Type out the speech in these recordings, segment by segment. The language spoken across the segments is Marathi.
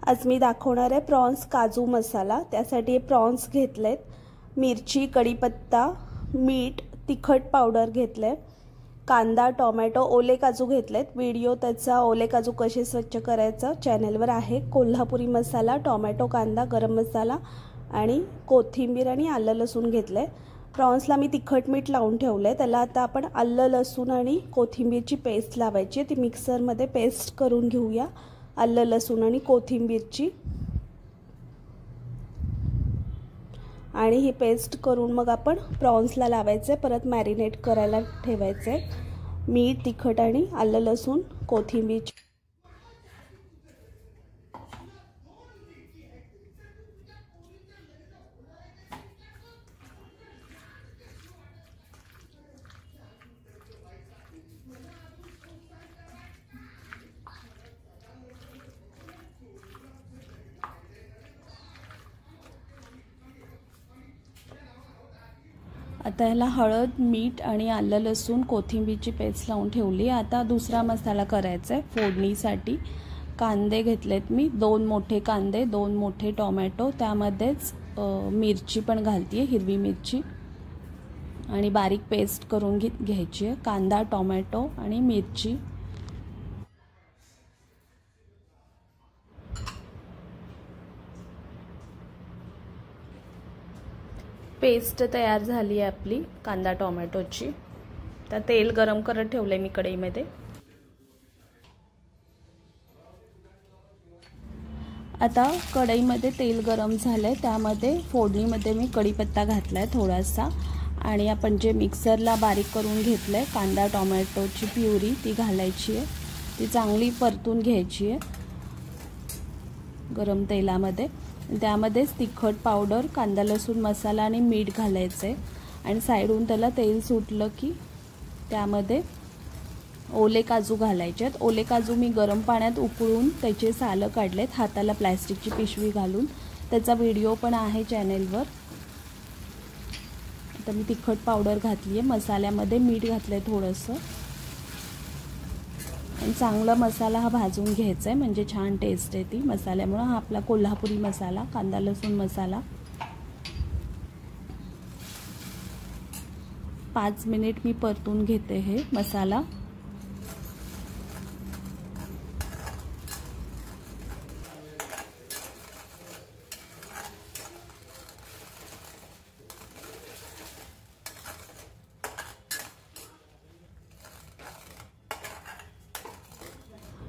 आज मी दाखवणार आहे प्रॉन्स काजू मसाला। त्यासाठी प्रॉन्स घेतलेत, मिरची, कढीपत्ता, मीठ, तिखट पावडर घेतले, कांदा, टोमॅटो, ओले काजू घेतलेत। व्हिडिओ त्याचा ओले काजू कसे स्वच्छ करायचं चॅनलवर आहे। कोल्हापुरी मसाला, टोमॅटो, कांदा, गरम मसाला आणि कोथिंबीर आणि आलं लसूण घेतले। प्रॉन्सला मी तिखट मीठ लावून ठेवले। त्याला आता आपण आलं लसूण आणि कोथिंबीरची पेस्ट लावायची, ती मिक्सरमध्ये पेस्ट करून घेऊया। आलं लसूण आणि कोथिंबीरची आणि ही पेस्ट करून मग आपण प्रॉन्सला लावायचे, परत मॅरिनेट करायला ठेवायचे। मीठ, तिखट आणि आलं लसूण कोथिंबीर। आता याला हळद, मीठ आणि आलं लसूण कोथिंबीरची पेस्ट लावून ठेवली। आता दुसरा मसाला करायचा आहे फोडणीसाठी। कांदे घेतलेत मी, 2 मोठे कांदे, 2 मोठे टोमॅटो, त्यामध्येच मिरची पण घालतीये, हिरवी मिरची आणि बारीक पेस्ट करून घ्यायची आहे। कांदा, टोमॅटो आणि मिरची। पेस्ट तयार झाली आहे आपली कांदा टोमॅटोची। तर तेल गरम करत ठेवले मी कढईमध्ये। आता कढईमध्ये तेल गरम झालंय, त्यामध्ये फोडणीमध्ये मी कढीपत्ता घातलाय थोडासा आणि आपण जे मिक्सरला बारीक करून घेतलंय कांदा टोमॅटोची प्युरी ती घालायची आहे। ती चांगली परतून घ्यायची आहे गरम तेलामध्ये। त्यामध्येच तिखट पावडर, कांदा लसूण मसाला आणि मीठ घालायचे आणि साईडून त्याला तेल सुटलं की त्यामध्ये ओले काजू घालायचे। ओले काजू मी गरम पाण्यात उकळून त्याचे सालं काढलेत, हाताला प्लास्टिकची पिशवी घालून। त्याचा व्हिडिओ पण आहे चॅनेलवर। आता मी तिखट पावडर घातली आहे, मसाल्यामध्ये मीठ घातलंय थोडंसं आणि चांगला मसाला हा भाजून घ्यायचा आहे, म्हणजे छान टेस्ट येते मसाल्यामुळे। हा आपला कोल्हापुरी मसाला, कांदा लसूण मसाला। 5 मिनिट मी परतून घेते हे मसाला।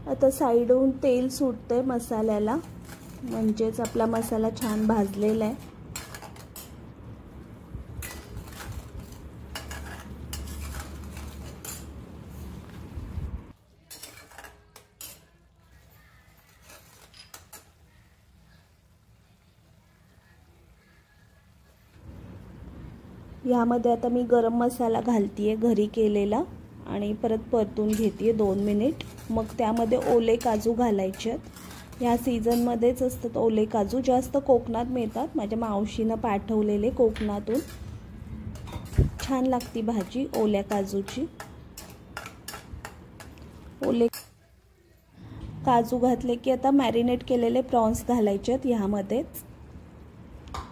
आता साईडून तेल सुटते मसाल्याला, म्हणजेच आपला मसाला छान भाजलेला आहे। यामध्ये आता मी गरम मसाला घालतीये घरी केलेला आणि परत परतून घेते 2 मिनिट। मग त्यामध्ये ओले काजू घालायचे आहेत। या सीझनमध्येच असतात ओले काजू, जास्त कोकणात मिळतात, माझ्या मावशीनं पाठवलेले कोकणातून। छान लागती भाजी ओल्या काजूची। ओले काजू घातले की आता मॅरिनेट केलेले प्रॉन्स घालायचे आहेत यामध्येच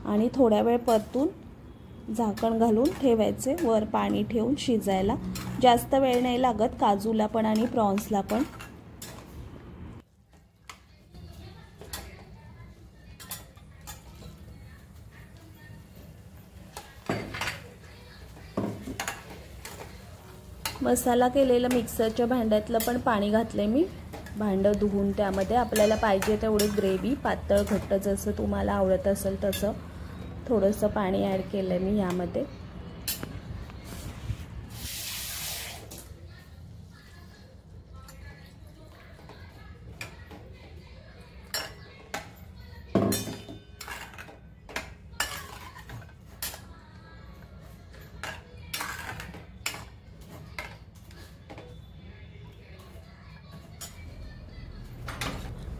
आणि थोड्या वेळ परतून झाकण घालून ठेवायचे, वर पाणी ठेवून शिजायला। जास्त वेळ नाही लागत काजूला पण आणि प्रॉन्सला पण। मसाला केलेलं मिक्सरच्या भांड्यातलं पण पाणी घातले मी, भांडं धुवून। त्यामध्ये आपल्याला पाहिजे तेवढी ग्रेव्ही, पातळ घट्ट जसं तुम्हाला आवडत असेल तसं थोडंसं पाणी ॲड केलंय मी यामध्ये।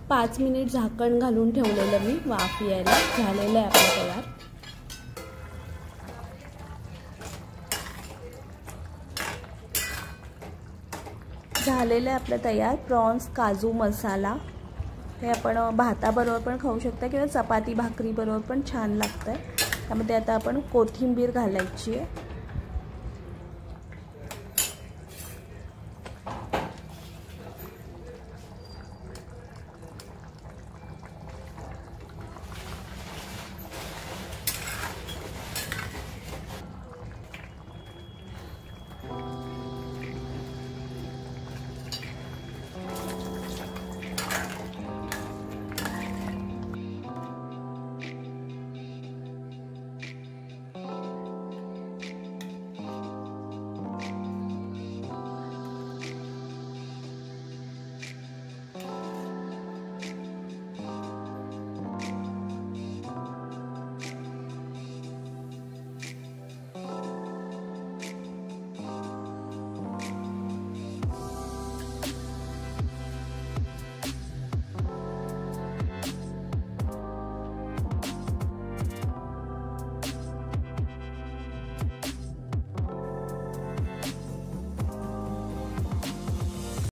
पाच मिनिट झाकण घालून ठेवलेलं मी वाफ यायला। झालेलं आहे आपलं तयार। झालेलं आहे आपलं तयार प्रॉन्स काजू मसाला। हे आपण भाताबरोबर पण खाऊ शकता किंवा चपाती भाकरी बरोबर पण छान लागतं आहे। त्यामध्ये आता आपण कोथिंबीर घालायची आहे।